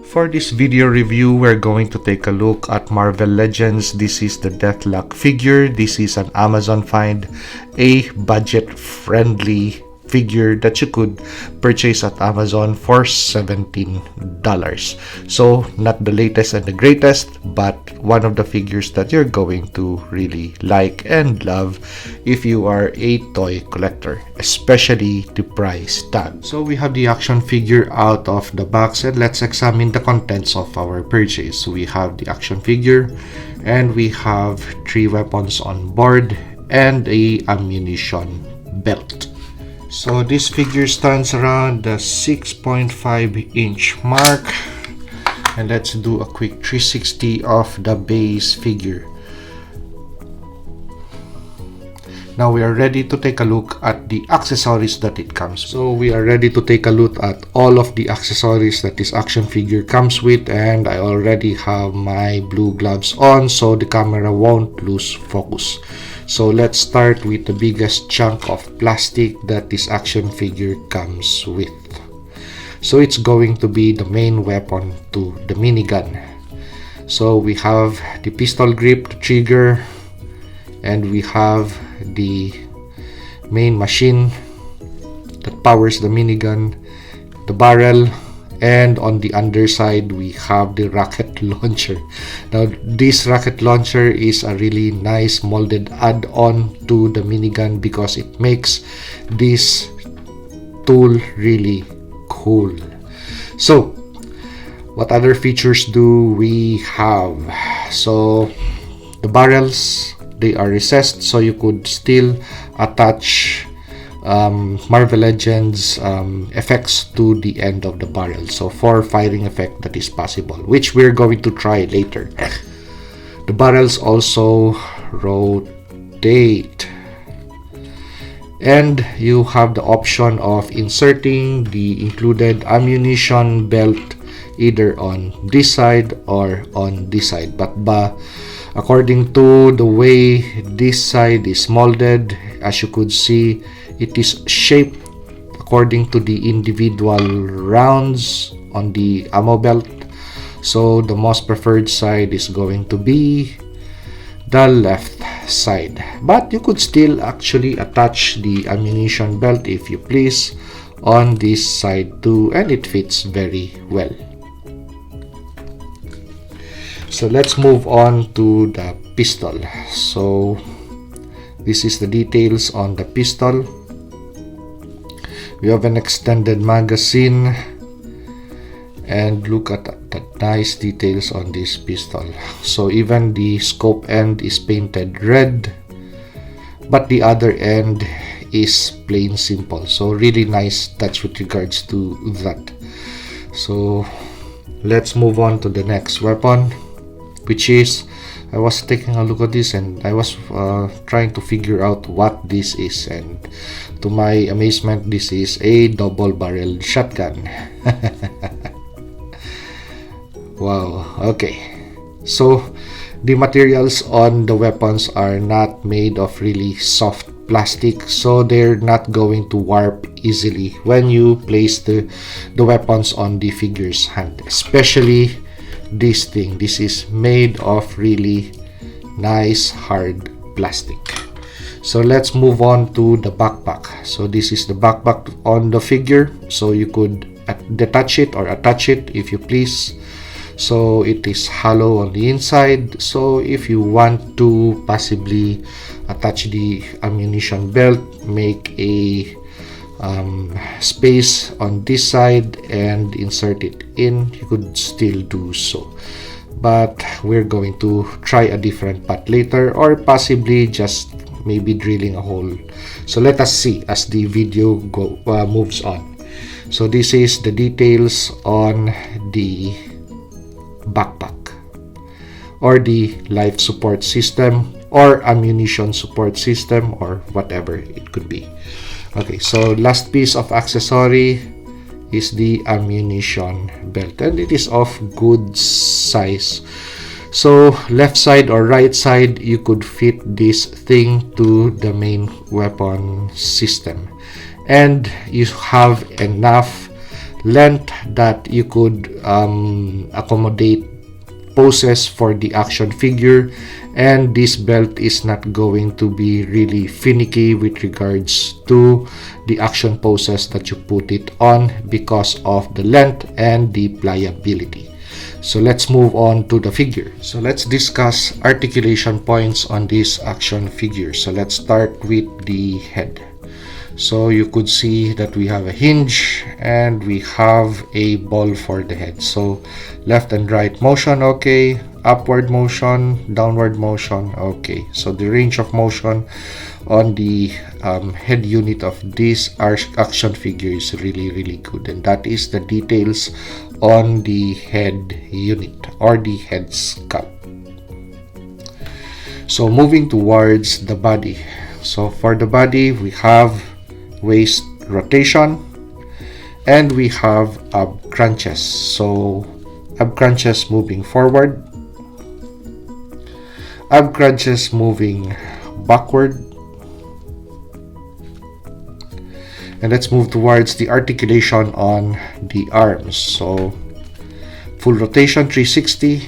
For this video review, we're going to take a look at Marvel Legends. This is the DeathLok figure. This is an Amazon find, a budget-friendly figure that you could purchase at Amazon for $17. So not the latest and the greatest, but one of the figures that you're going to really like and love if you are a toy collector, especially the price tag. So we have the action figure out of the box, and let's examine the contents of our purchase. We have the action figure, and we have 3 weapons on board and a ammunition belt. So this figure stands around the 6.5 inch mark, and let's do a quick 360 of the base figure. Now we are ready to take a look at the accessories that it comes with. So we are ready to take a look at all of the accessories that this action figure comes with, and I already have my blue gloves on so the camera won't lose focus. So let's start with the biggest chunk of plastic that this action figure comes with. So it's going to be the main weapon to the minigun. So we have the pistol grip, the trigger, and we have the main machine that powers the minigun, the barrel, and on the underside we have the rocket launcher. Now this rocket launcher is a really nice molded add-on to the minigun because it makes this tool really cool. So what other features do we have? So the barrels, they are recessed, so you could still attach Marvel Legends effects to the end of the barrel. So for firing effect, that is possible, which we're going to try later. The barrels also rotate, and you have the option of inserting the included ammunition belt either on this side or on this side, but according to the way this side is molded, as you could see, it is shaped according to the individual rounds on the ammo belt. So the most preferred side is going to be the left side, but you could still actually attach the ammunition belt if you please on this side too, and it fits very well. So let's move on to the pistol. So this is the details on the pistol. We have an extended magazine, and look at the nice details on this pistol. So even the scope end is painted red, but the other end is plain simple. So really nice touch with regards to that. So let's move on to the next weapon, which is, I was taking a look at this and I was trying to figure out what this is, and to my amazement, this is a double-barreled shotgun. Wow, okay. So the materials on the weapons are not made of really soft plastic, so they're not going to warp easily when you place the weapons on the figure's hand, especially this thing. This is made of really nice hard plastic. So let's move on to the backpack. So this is the backpack on the figure, so you could detach it or attach it if you please. So it is hollow on the inside, so if you want to possibly attach the ammunition belt, make a space on this side and insert it in, you could still do so, but we're going to try a different path later, or possibly just maybe drilling a hole. So let us see as the video moves on. So this is the details on the backpack, or the life support system, or ammunition support system, or whatever it could be. Okay, so last piece of accessory is the ammunition belt, and it is of good size. So left side or right side, you could fit this thing to the main weapon system, and you have enough length that you could accommodate poses for the action figure, and this belt is not going to be really finicky with regards to the action poses that you put it on because of the length and the pliability. So let's move on to the figure. So let's discuss articulation points on this action figure. So let's start with the head. So you could see that we have a hinge and we have a ball for the head. So left and right motion, okay. Upward motion, downward motion, okay. So the range of motion on the head unit of this action figure is really good, and that is the details on the head unit or the head sculpt. So moving towards the body. So for the body, we have waist rotation and we have ab crunches. So ab crunches moving forward, ab crunches moving backward. And let's move towards the articulation on the arms. So full rotation 360,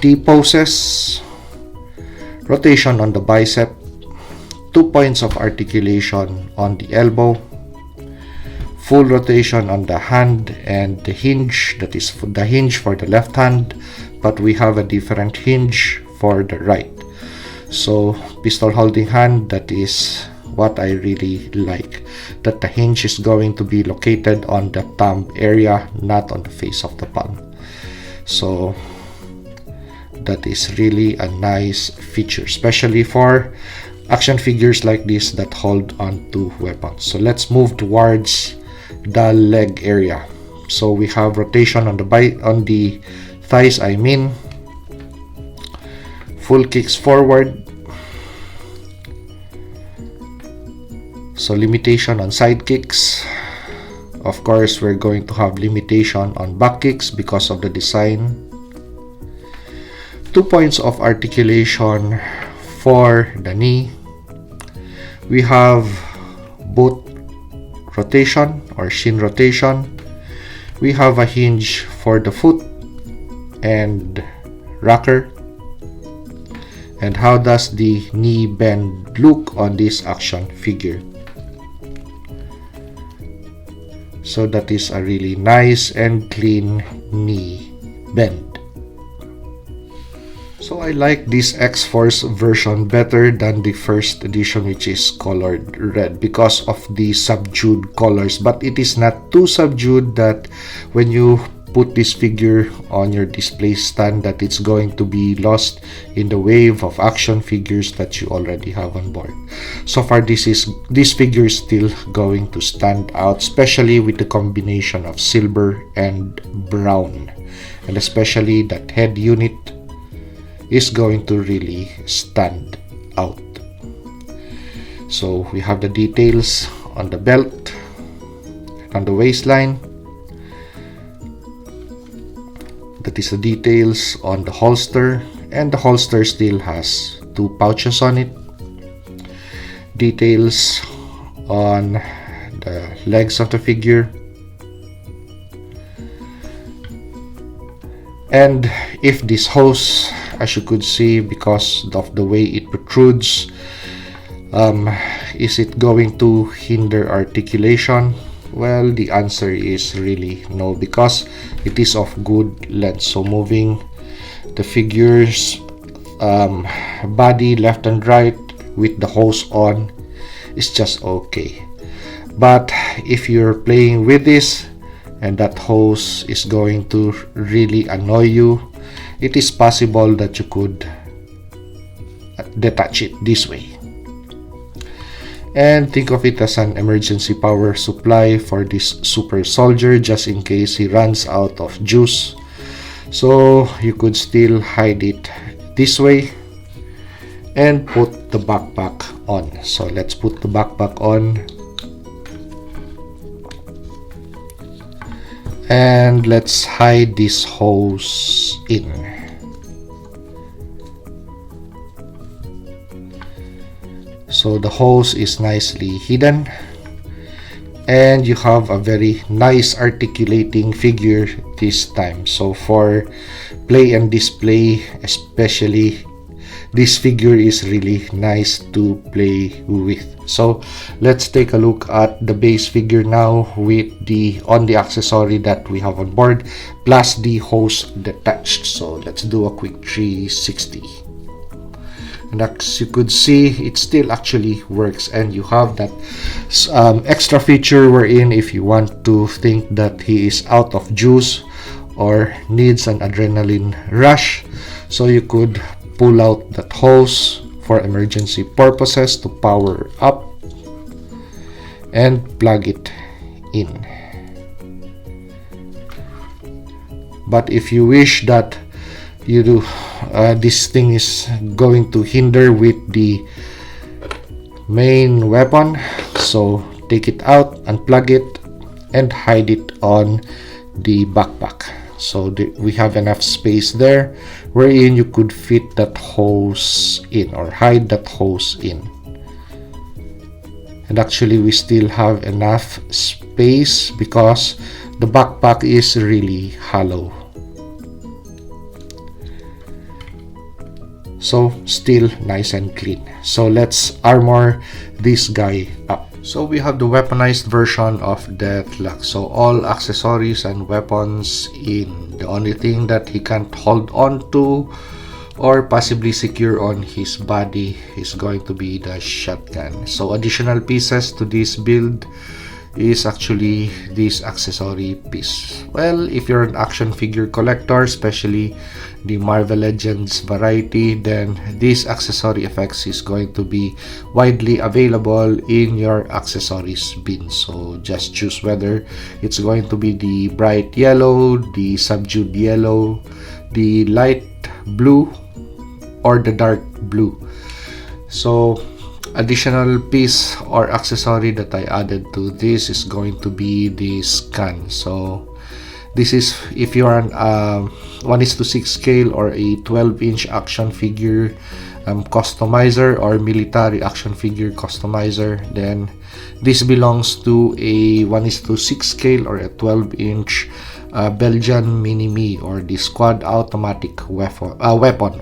T poses, rotation on the bicep, 2 points of articulation on the elbow, full rotation on the hand and the hinge, that is the hinge for the left hand, but we have a different hinge for the right. So pistol holding hand, that is what I really like, that the hinge is going to be located on the thumb area, not on the face of the palm. So that is really a nice feature, especially for action figures like this that hold on to weapons. So let's move towards the leg area. So we have rotation on the thighs, I mean, full kicks forward. So limitation on side kicks. Of course, we're going to have limitation on back kicks because of the design. 2 points of articulation for the knee. We have boot rotation or shin rotation. We have a hinge for the foot and rocker. And how does the knee bend look on this action figure? So that is a really nice and clean knee bend. So I like this X-Force version better than the first edition, which is colored red, because of the subdued colors, but it is not too subdued that when you put this figure on your display stand that it's going to be lost in the wave of action figures that you already have on board. So far, this figure is still going to stand out, especially with the combination of silver and brown, and especially that head unit is going to really stand out. So we have the details on the belt, on the waistline. That is the details on the holster, and the holster still has 2 pouches on it. Details on the legs of the figure. And if this hose, as you could see, because of the way it protrudes, is it going to hinder articulation? Well, the answer is really no, because it is of good length. So moving the figure's body left and right with the hose on is just okay. But if you're playing with this and that hose is going to really annoy you, it is possible that you could detach it this way. And think of it as an emergency power supply for this super soldier, just in case he runs out of juice. So you could still hide it this way and put the backpack on. So let's put the backpack on. And let's hide this hose in. So the hose is nicely hidden. and you have a very nice articulating figure this time. So for play and display especially, this figure is really nice to play with. So let's take a look at the base figure now with the accessory that we have on board plus the hose detached. So let's do a quick 360. And as you could see, it still actually works, and you have that extra feature wherein if you want to think that he is out of juice or needs an adrenaline rush, so you could pull out that hose for emergency purposes to power up and plug it in. But if you wish that you do this thing is going to hinder with the main weapon, so take it out, unplug it, and hide it on the backpack. So we have enough space there wherein you could fit that hose in or hide that hose in. And actually we still have enough space because the backpack is really hollow. So still nice and clean. So let's armor this guy up. So we have the weaponized version of DeathLok. So all accessories and weapons in. The only thing that he can't hold on to or possibly secure on his body is going to be the shotgun. So additional pieces to this build is actually this accessory piece. Well, if you're an action figure collector, especially the Marvel Legends variety, then this accessory effects is going to be widely available in your accessories bin. So just choose whether it's going to be the bright yellow, the subdued yellow, the light blue, or the dark blue. So additional piece or accessory that I added to this is going to be this gun. So this is if you're an 1:6 scale or a 12-inch action figure customizer or military action figure customizer, then this belongs to a 1:6 scale or a 12-inch Belgian Mini-Me or the squad automatic weapon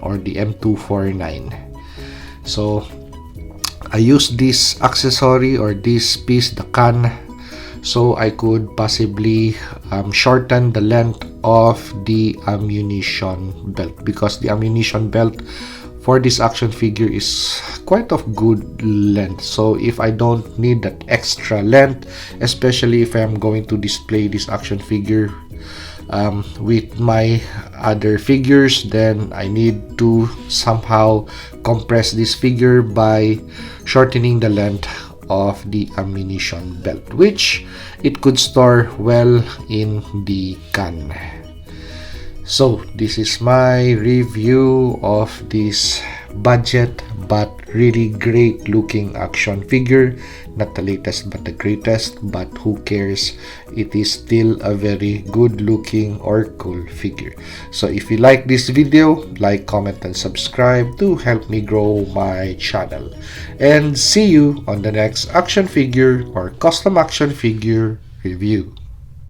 or the M249. So I used this accessory or this piece, the can, so I could possibly shorten the length of the ammunition belt, because the ammunition belt for this action figure is quite of good length. So if I don't need that extra length, especially if I'm going to display this action figure with my other figures, then I need to somehow compress this figure by shortening the length of the ammunition belt, which it could store well in the can. So this is my review of this budget but really great looking action figure. Not the latest but the greatest, but who cares, it is still a very good looking or cool figure. So if you like this video, like, comment, and subscribe to help me grow my channel. And see you on the next action figure or custom action figure review.